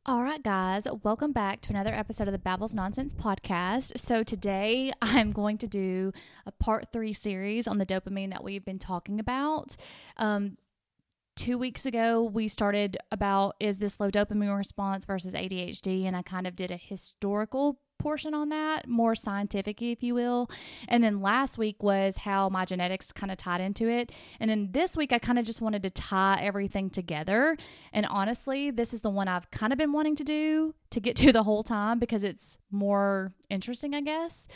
All right, guys, welcome back to another episode of the Babbles Nonsense podcast. So today I'm going to do a part 3 series on the dopamine that we've been talking about. 2 weeks ago, we started about is this low dopamine response versus ADHD, and I kind of did a historical portion on that, more scientific, if you will. And then last week was how my genetics kind of tied into it. And then this week, I kind of just wanted to tie everything together. And honestly, this is the one I've kind of been wanting to do to get to the whole time because it's more interesting, I guess.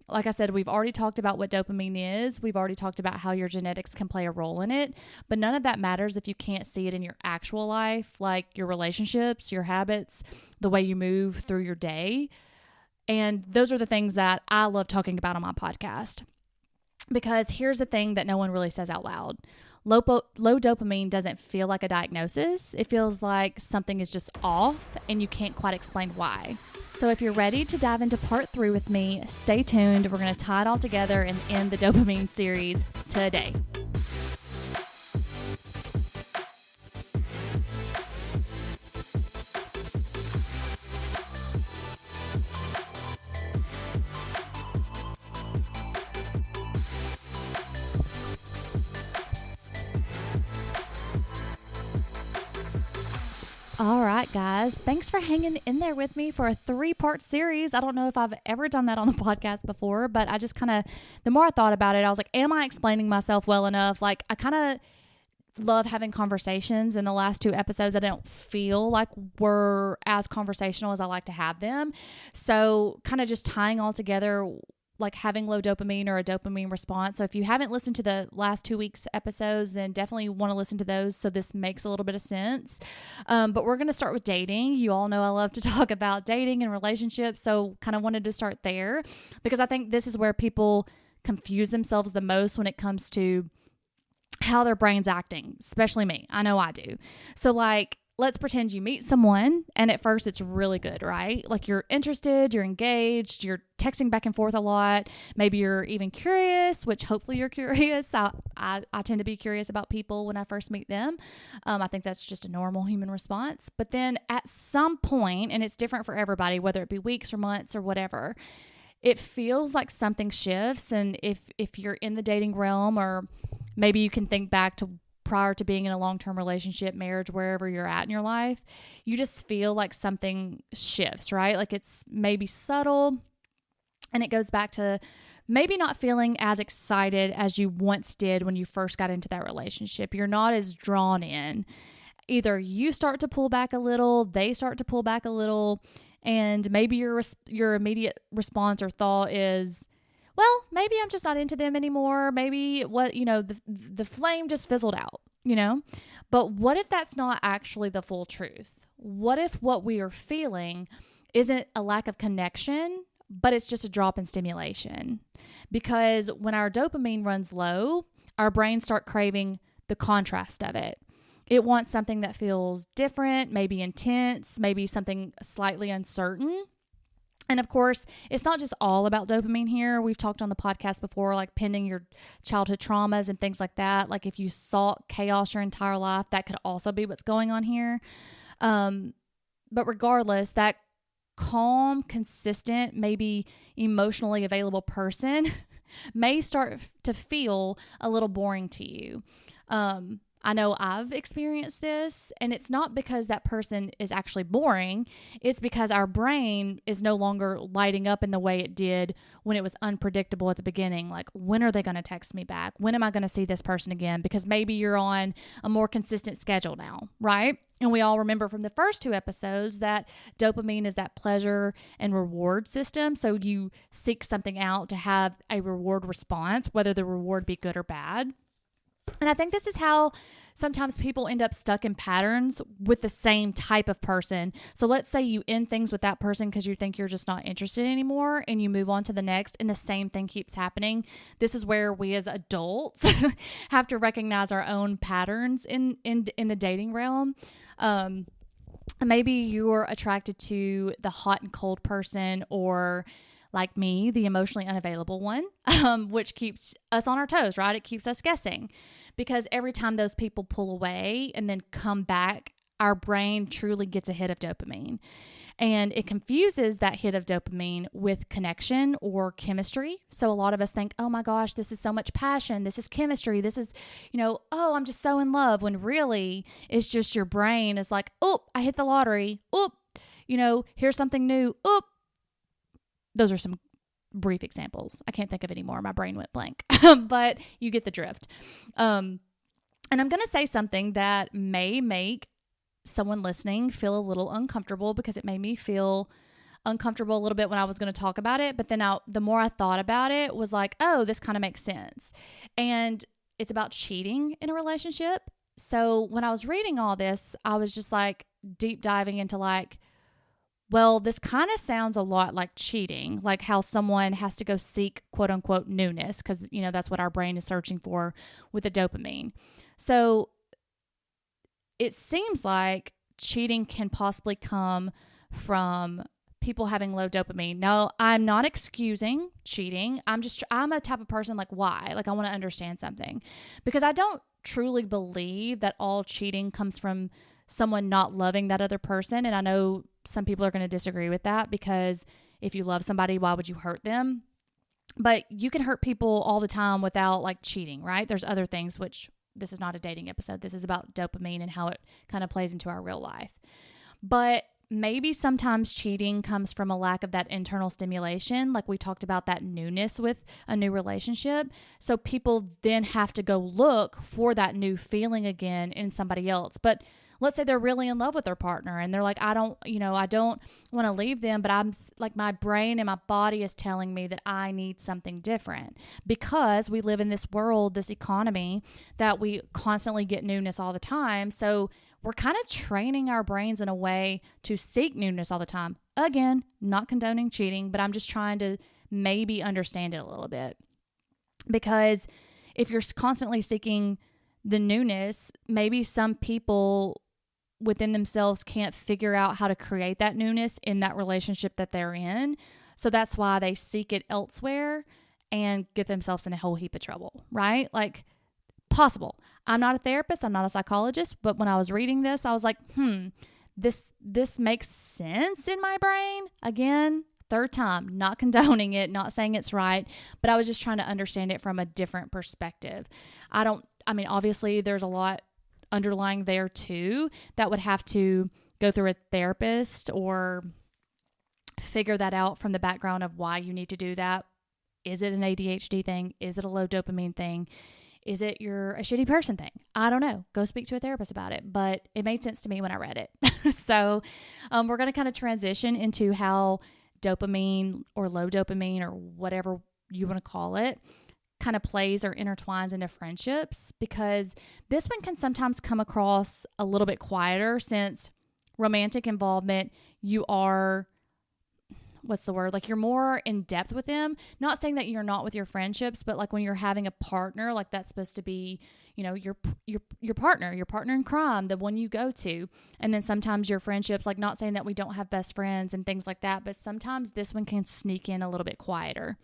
Like I said, we've already talked about what dopamine is. We've already talked about how your genetics can play a role in it, but none of that matters if you can't see it in your actual life, like your relationships, your habits, the way you move through your day. And those are the things that I love talking about on my podcast. Because here's the thing that no one really says out loud. Low dopamine doesn't feel like a diagnosis. It feels like something is just off and you can't quite explain why. So if you're ready to dive into part 3 with me, stay tuned. We're going to tie it all together and end the dopamine series today. All right, guys. Thanks for hanging in there with me for a 3-part series. I don't know if I've ever done that on the podcast before, but I just kind of, the more I thought about it, I was like, am I explaining myself well enough? Like, I kind of love having conversations. In the last 2 episodes, I don't feel like were as conversational as I like to have them. So kind of just tying all together, like having low dopamine or a dopamine response. So if you haven't listened to the last 2 weeks episodes, then definitely want to listen to those. So this makes a little bit of sense. But we're going to start with dating. You all know I love to talk about dating and relationships. So kind of wanted to start there because I think this is where people confuse themselves the most when it comes to how their brain's acting, especially me. I know I do. So like, let's pretend you meet someone and at first it's really good, right? Like you're interested, you're engaged, you're texting back and forth a lot. Maybe you're even curious, which hopefully you're curious. I tend to be curious about people when I first meet them. I think that's just a normal human response. But then at some point, and it's different for everybody, whether it be weeks or months or whatever, it feels like something shifts. And if you're in the dating realm, or maybe you can think back to prior to being in a long-term relationship, marriage, wherever you're at in your life, you just feel like something shifts, right? Like it's maybe subtle and it goes back to maybe not feeling as excited as you once did when you first got into that relationship. You're not as drawn in. Either you start to pull back a little, they start to pull back a little, and maybe your immediate response or thought is, well, maybe I'm just not into them anymore. Maybe the flame just fizzled out, But what if that's not actually the full truth? What if what we are feeling isn't a lack of connection, but it's just a drop in stimulation? Because when our dopamine runs low, our brains start craving the contrast of it. It wants something that feels different, maybe intense, maybe something slightly uncertain. And of course, it's not just all about dopamine here. We've talked on the podcast before, like pending your childhood traumas and things like that. Like if you sought chaos your entire life, that could also be what's going on here. But regardless, that calm, consistent, maybe emotionally available person may start to feel a little boring to you. I know I've experienced this, and it's not because that person is actually boring. It's because our brain is no longer lighting up in the way it did when it was unpredictable at the beginning. Like, when are they going to text me back? When am I going to see this person again? Because maybe you're on a more consistent schedule now, right? And we all remember from the first 2 episodes that dopamine is that pleasure and reward system. So you seek something out to have a reward response, whether the reward be good or bad. And I think this is how sometimes people end up stuck in patterns with the same type of person. So let's say you end things with that person because you think you're just not interested anymore and you move on to the next and the same thing keeps happening. This is where we as adults have to recognize our own patterns in the dating realm. Maybe you're attracted to the hot and cold person, or like me, the emotionally unavailable one, which keeps us on our toes, right? It keeps us guessing because every time those people pull away and then come back our brain truly gets a hit of dopamine. And it confuses that hit of dopamine with connection or chemistry. So a lot of us think, oh my gosh, this is so much passion. This is chemistry. This is, oh, I'm just so in love. When really it's just your brain is like, oh, I hit the lottery. Oh, here's something new. Oh, those are some brief examples. I can't think of any more. My brain went blank, but you get the drift. And I'm going to say something that may make someone listening feel a little uncomfortable, because it made me feel uncomfortable a little bit when I was going to talk about it. But then the more I thought about it, was like, oh, this kind of makes sense. And it's about cheating in a relationship. So when I was reading all this, I was just like deep diving into like, well, this kind of sounds a lot like cheating, like how someone has to go seek quote unquote newness, because, that's what our brain is searching for with the dopamine. So it seems like cheating can possibly come from people having low dopamine. Now, I'm not excusing cheating. I'm a type of person like, why? Like, I want to understand something, because I don't truly believe that all cheating comes from someone not loving that other person. And I know some people are going to disagree with that, because if you love somebody, why would you hurt them? But you can hurt people all the time without like cheating, right? There's other things, which this is not a dating episode. This is about dopamine and how it kind of plays into our real life. But maybe sometimes cheating comes from a lack of that internal stimulation. Like we talked about, that newness with a new relationship. So people then have to go look for that new feeling again in somebody else. But let's say they're really in love with their partner and they're like, I don't want to leave them, but I'm like, my brain and my body is telling me that I need something different, because we live in this world, this economy, that we constantly get newness all the time. So we're kind of training our brains in a way to seek newness all the time. Again, not condoning cheating, but I'm just trying to maybe understand it a little bit, because if you're constantly seeking the newness, maybe some people within themselves can't figure out how to create that newness in that relationship that they're in. So that's why they seek it elsewhere and get themselves in a whole heap of trouble, right? Like, possible. I'm not a therapist. I'm not a psychologist. But when I was reading this, I was like, this makes sense in my brain. Again, third time, not condoning it, not saying it's right, but I was just trying to understand it from a different perspective. Obviously there's a lot underlying there too that would have to go through a therapist or figure that out from the background of why you need to do that. Is it an ADHD thing? Is it a low dopamine thing? Is it you're a shitty person thing? I don't know. Go speak to a therapist about it. But it made sense to me when I read it. So we're going to kind of transition into how dopamine or low dopamine or whatever you want to call it kind of plays or intertwines into friendships, because this one can sometimes come across a little bit quieter, since romantic involvement, you are, like you're more in depth with them. Not saying that you're not with your friendships, but like when you're having a partner, like that's supposed to be, your partner in crime, the one you go to. And then sometimes your friendships, like not saying that we don't have best friends and things like that, but sometimes this one can sneak in a little bit quieter.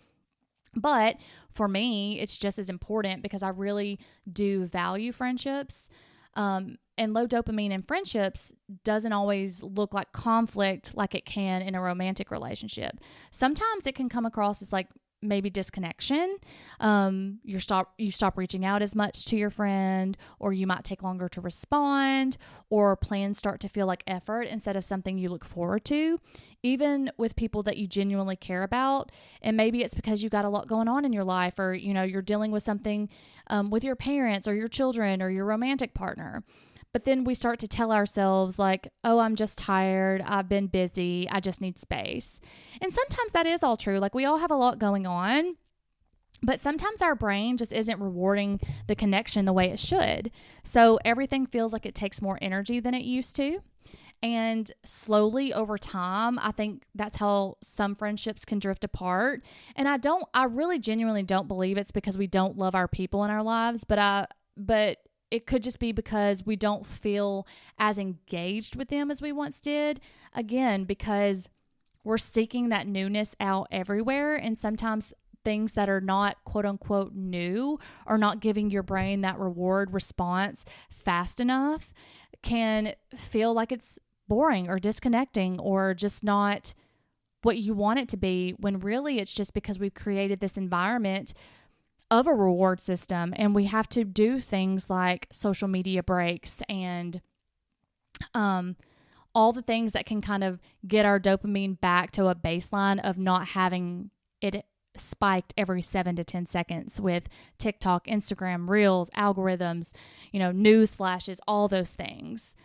But for me, it's just as important, because I really do value friendships. And low dopamine in friendships doesn't always look like conflict like it can in a romantic relationship. Sometimes it can come across as like maybe disconnection. You stop reaching out as much to your friend, or you might take longer to respond, or plans start to feel like effort instead of something you look forward to, even with people that you genuinely care about. And maybe it's because you got a lot going on in your life, or, you're dealing with something with your parents or your children or your romantic partner. But then we start to tell ourselves like, oh, I'm just tired. I've been busy. I just need space. And sometimes that is all true. Like we all have a lot going on, but sometimes our brain just isn't rewarding the connection the way it should. So everything feels like it takes more energy than it used to. And slowly over time, I think that's how some friendships can drift apart. And I really genuinely don't believe it's because we don't love our people in our lives, but it could just be because we don't feel as engaged with them as we once did. Again, because we're seeking that newness out everywhere. And sometimes things that are not quote unquote new or not giving your brain that reward response fast enough can feel like it's boring or disconnecting or just not what you want it to be, when really it's just because we've created this environment of a reward system, and we have to do things like social media breaks and all the things that can kind of get our dopamine back to a baseline of not having it spiked every 7 to 10 seconds with TikTok, Instagram, Reels, algorithms, news flashes, all those things.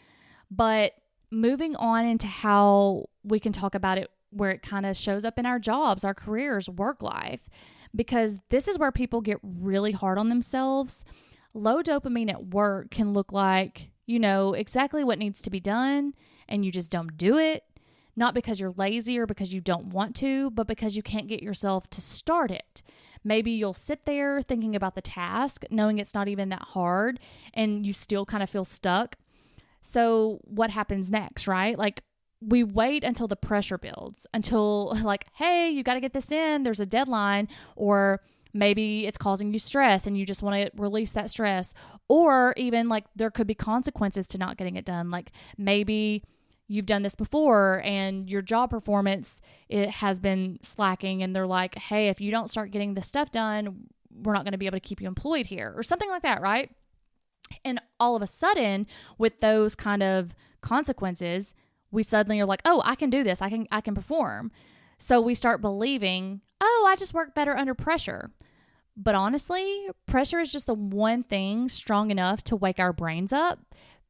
But moving on into how we can talk about it where it kind of shows up in our jobs, our careers, work life, because this is where people get really hard on themselves. Low dopamine at work can look like, exactly what needs to be done and you just don't do it. Not because you're lazy or because you don't want to, but because you can't get yourself to start it. Maybe you'll sit there thinking about the task, knowing it's not even that hard, and you still kind of feel stuck. So what happens next, right? Like, we wait until the pressure builds, until like, hey, you got to get this in, there's a deadline, or maybe it's causing you stress and you just want to release that stress, or even like there could be consequences to not getting it done. Like maybe you've done this before and your job performance, it has been slacking, and they're like, hey, if you don't start getting this stuff done, we're not going to be able to keep you employed here, or something like that, right? And all of a sudden, with those kind of consequences, we suddenly are like, oh, I can do this. I can perform. So we start believing, oh, I just work better under pressure. But honestly, pressure is just the one thing strong enough to wake our brains up,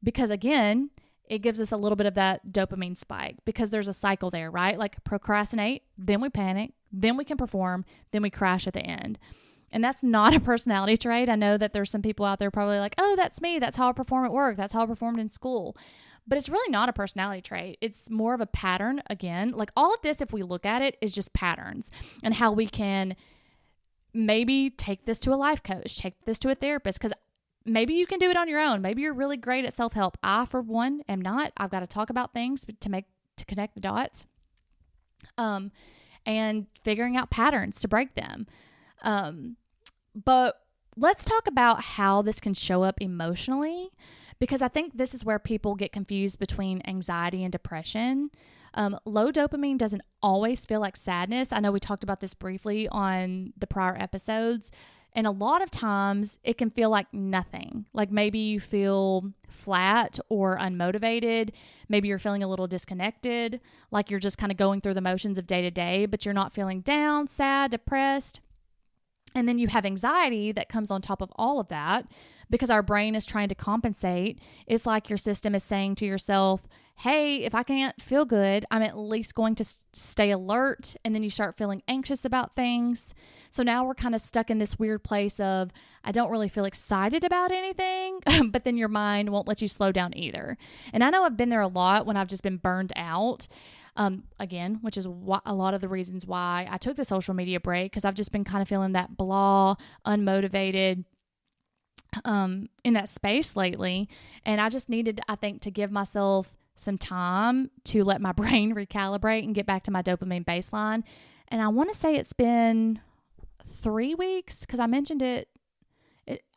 because again, it gives us a little bit of that dopamine spike, because there's a cycle there, right? Like procrastinate, then we panic, then we can perform, then we crash at the end. And that's not a personality trait. I know that there's some people out there probably like, oh, that's me. That's how I perform at work. That's how I performed in school. But it's really not a personality trait. It's more of a pattern. Again, like all of this, if we look at it, is just patterns, and how we can maybe take this to a life coach, take this to a therapist, because maybe you can do it on your own. Maybe you're really great at self-help. I, for one, am not. I've got to talk about things to connect the dots, and figuring out patterns to break them. But let's talk about how this can show up emotionally, because I think this is where people get confused between anxiety and depression. Low dopamine doesn't always feel like sadness. I know we talked about this briefly on the prior episodes, and a lot of times it can feel like nothing. Like maybe you feel flat or unmotivated. Maybe you're feeling a little disconnected, like you're just kind of going through the motions of day to day, but you're not feeling down, sad, depressed. And then you have anxiety that comes on top of all of that, because our brain is trying to compensate. It's like your system is saying to yourself, hey, if I can't feel good, I'm at least going to stay alert. And then you start feeling anxious about things. So now we're kind of stuck in this weird place of, I don't really feel excited about anything, but then your mind won't let you slow down either. And I know I've been there a lot when I've just been burned out. Again, which is a lot of the reasons why I took the social media break, because I've just been kind of feeling that blah, unmotivated, in that space lately. And I just needed, I think, to give myself some time to let my brain recalibrate and get back to my dopamine baseline. And I want to say it's been 3 weeks, because I mentioned it.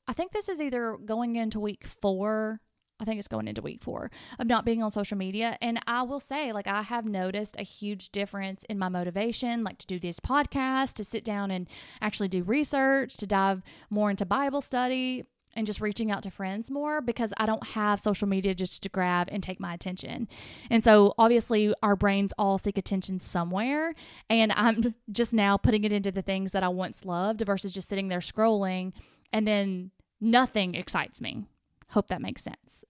I think this is either going into week 4. I think it's going into week 4 of not being on social media. And I will say, like, I have noticed a huge difference in my motivation, like to do this podcast, to sit down and actually do research, to dive more into Bible study, and just reaching out to friends more, because I don't have social media just to grab and take my attention. And so obviously our brains all seek attention somewhere. And I'm just now putting it into the things that I once loved versus just sitting there scrolling, and then nothing excites me. Hope that makes sense.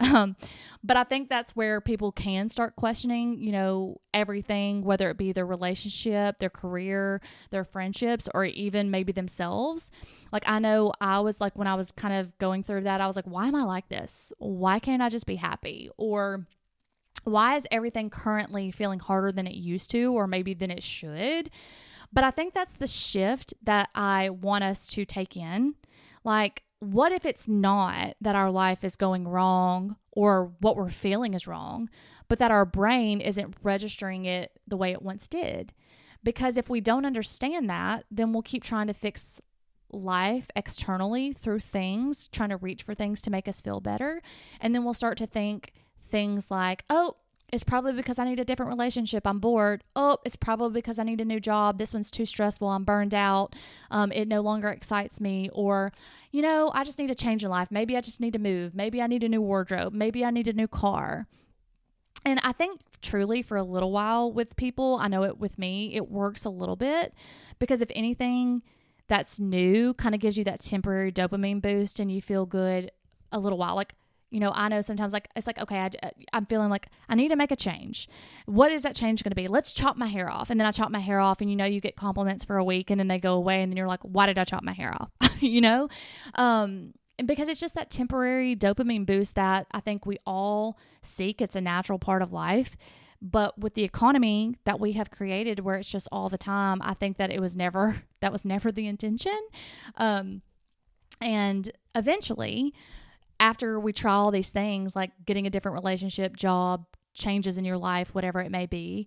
But I think that's where people can start questioning, everything, whether it be their relationship, their career, their friendships, or even maybe themselves. Like, I know I was like, when I was kind of going through that, I was like, why am I like this? Why can't I just be happy? Or why is everything currently feeling harder than it used to, or maybe than it should? But I think that's the shift that I want us to take in. Like, what if it's not that our life is going wrong or what we're feeling is wrong, but that our brain isn't registering it the way it once did? Because if we don't understand that, then we'll keep trying to fix life externally through things, trying to reach for things to make us feel better. And then we'll start to think things like, oh, it's probably because I need a different relationship. I'm bored. Oh, it's probably because I need a new job. This one's too stressful. I'm burned out. It no longer excites me. Or, I just need a change in life. Maybe I just need to move. Maybe I need a new wardrobe. Maybe I need a new car. And I think truly for a little while with people, I know it with me, it works a little bit, because if anything that's new kind of gives you that temporary dopamine boost and you feel good a little while. Like, I know sometimes it's like, okay, I'm feeling like I need to make a change. What is that change going to be? Let's chop my hair off. And then I chop my hair off and, you get compliments for a week and then they go away and then you're like, why did I chop my hair off? And because it's just that temporary dopamine boost that I think we all seek. It's a natural part of life. But with the economy that we have created where it's just all the time, I think that that was never the intention. And eventually, after we try all these things, like getting a different relationship, job, changes in your life, whatever it may be,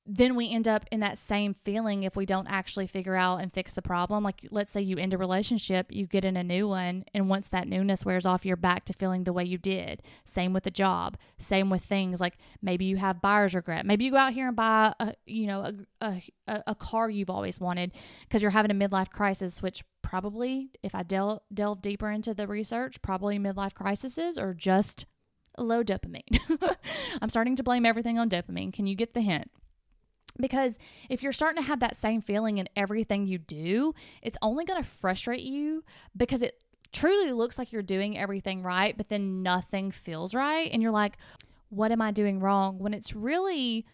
then we end up in that same feeling if we don't actually figure out and fix the problem. Like, let's say you end a relationship, you get in a new one, and once that newness wears off, you're back to feeling the way you did. Same with the job. Same with things like maybe you have buyer's regret. Maybe you go out here and buy a car you've always wanted because you're having a midlife crisis, which probably, if I delve deeper into the research, probably midlife crises are just low dopamine. I'm starting to blame everything on dopamine. Can you get the hint? Because if you're starting to have that same feeling in everything you do, it's only going to frustrate you because it truly looks like you're doing everything right, but then nothing feels right. And you're like, what am I doing wrong? When it's really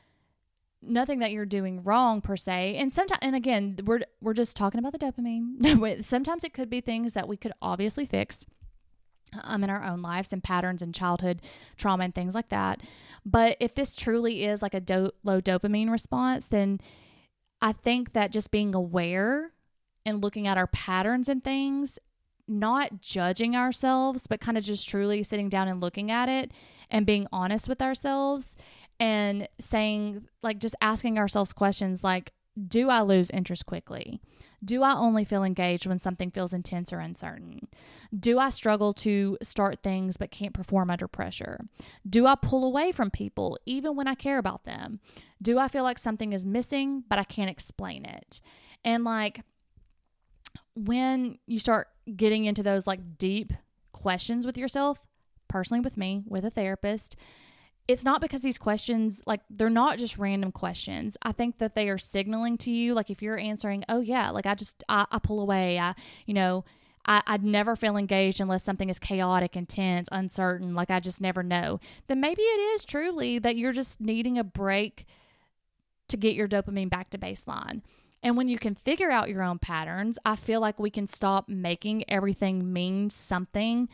nothing that you're doing wrong per se. And sometimes, and again, we're just talking about the dopamine. Sometimes it could be things that we could obviously fix in our own lives and patterns and childhood trauma and things like that. But if this truly is like a low dopamine response, then I think that just being aware and looking at our patterns and things, not judging ourselves, but kind of just truly sitting down and looking at it and being honest with ourselves and saying, like, just asking ourselves questions like, do I lose interest quickly? Do I only feel engaged when something feels intense or uncertain? Do I struggle to start things but can't perform under pressure? Do I pull away from people even when I care about them? Do I feel like something is missing but I can't explain it? And like when you start getting into those like deep questions with yourself, personally with me, with a therapist, it's not because these questions, like, they're not just random questions. I think that they are signaling to you, like, if you're answering, oh yeah, like I pull away, I'd never feel engaged unless something is chaotic, intense, uncertain, like I just never know, then maybe it is truly that you're just needing a break to get your dopamine back to baseline. And when you can figure out your own patterns, I feel like we can stop making everything mean something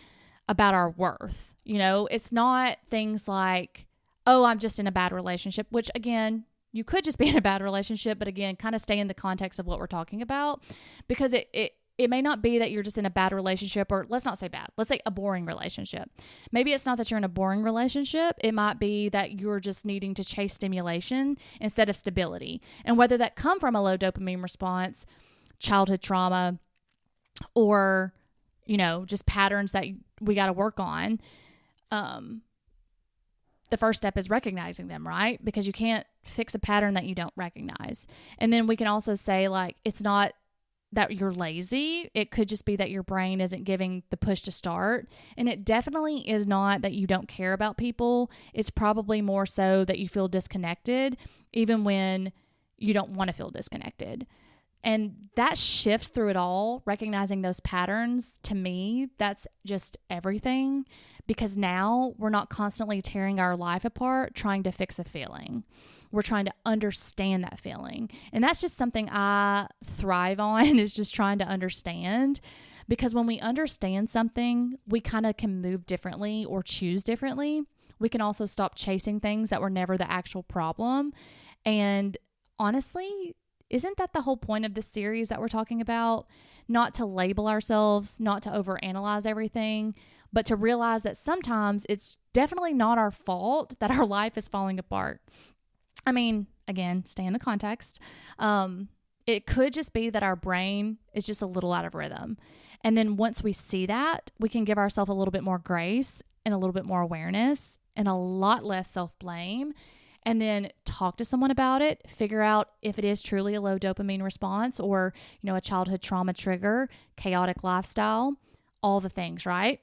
about our worth. It's not things like, oh, I'm just in a bad relationship, which again, you could just be in a bad relationship, but again, kind of stay in the context of what we're talking about, because it may not be that you're just in a bad relationship, or let's not say bad, let's say a boring relationship. Maybe it's not that you're in a boring relationship. It might be that you're just needing to chase stimulation instead of stability. And whether that come from a low dopamine response, childhood trauma, or, just patterns that we got to work on, the first step is recognizing them, right? Because you can't fix a pattern that you don't recognize. And then we can also say, like, it's not that you're lazy. It could just be that your brain isn't giving the push to start. And it definitely is not that you don't care about people. It's probably more so that you feel disconnected, even when you don't want to feel disconnected. And that shift through it all, recognizing those patterns, to me, that's just everything, because now we're not constantly tearing our life apart trying to fix a feeling. We're trying to understand that feeling. And that's just something I thrive on, is just trying to understand, because when we understand something, we kind of can move differently or choose differently. We can also stop chasing things that were never the actual problem. And honestly, isn't that the whole point of this series that we're talking about? Not to label ourselves, not to overanalyze everything, but to realize that sometimes it's definitely not our fault that our life is falling apart. I mean, again, stay in the context. It could just be that our brain is just a little out of rhythm. And then once we see that, we can give ourselves a little bit more grace and a little bit more awareness and a lot less self-blame. And then talk to someone about it, figure out if it is truly a low dopamine response or, a childhood trauma trigger, chaotic lifestyle, all the things, right?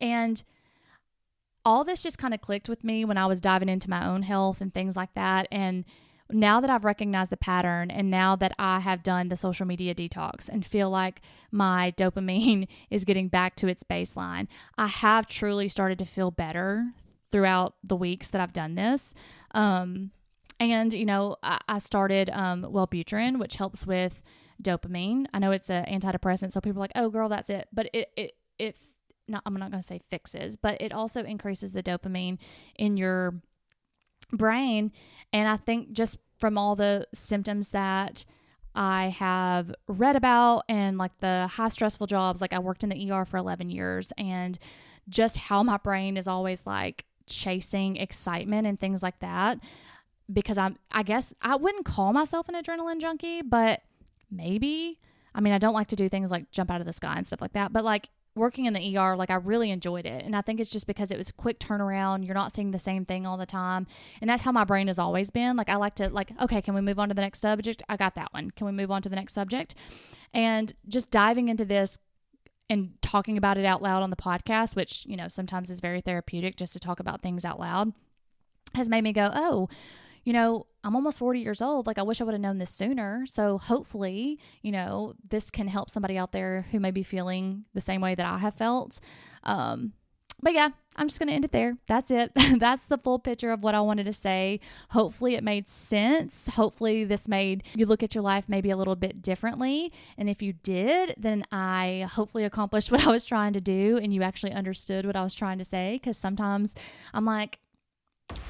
And all this just kind of clicked with me when I was diving into my own health and things like that. And now that I've recognized the pattern and now that I have done the social media detox and feel like my dopamine is getting back to its baseline, I have truly started to feel better throughout the weeks that I've done this. I started Wellbutrin, which helps with dopamine. I know it's an antidepressant, so people are like, oh girl, that's it. But I'm not going to say fixes, but it also increases the dopamine in your brain. And I think just from all the symptoms that I have read about and like the high stressful jobs, like I worked in the ER for 11 years and just how my brain is always like chasing excitement and things like that, because I guess I wouldn't call myself an adrenaline junkie, but maybe, I don't like to do things like jump out of the sky and stuff like that, but like working in the ER, like I really enjoyed it. And I think it's just because it was a quick turnaround. You're not seeing the same thing all the time. And that's how my brain has always been. Like I like to okay, can we move on to the next subject? I got that one. Can we move on to the next subject? And just diving into this and talking about it out loud on the podcast, which, sometimes is very therapeutic just to talk about things out loud, has made me go, oh, I'm almost 40 years old. Like I wish I would have known this sooner. So hopefully, this can help somebody out there who may be feeling the same way that I have felt. But yeah, I'm just going to end it there. That's it. That's the full picture of what I wanted to say. Hopefully it made sense. Hopefully this made you look at your life maybe a little bit differently. And if you did, then I hopefully accomplished what I was trying to do and you actually understood what I was trying to say. Because sometimes I'm like,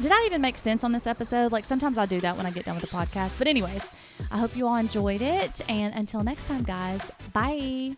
did I even make sense on this episode? Like sometimes I do that when I get done with the podcast. But anyways, I hope you all enjoyed it. And until next time, guys, bye.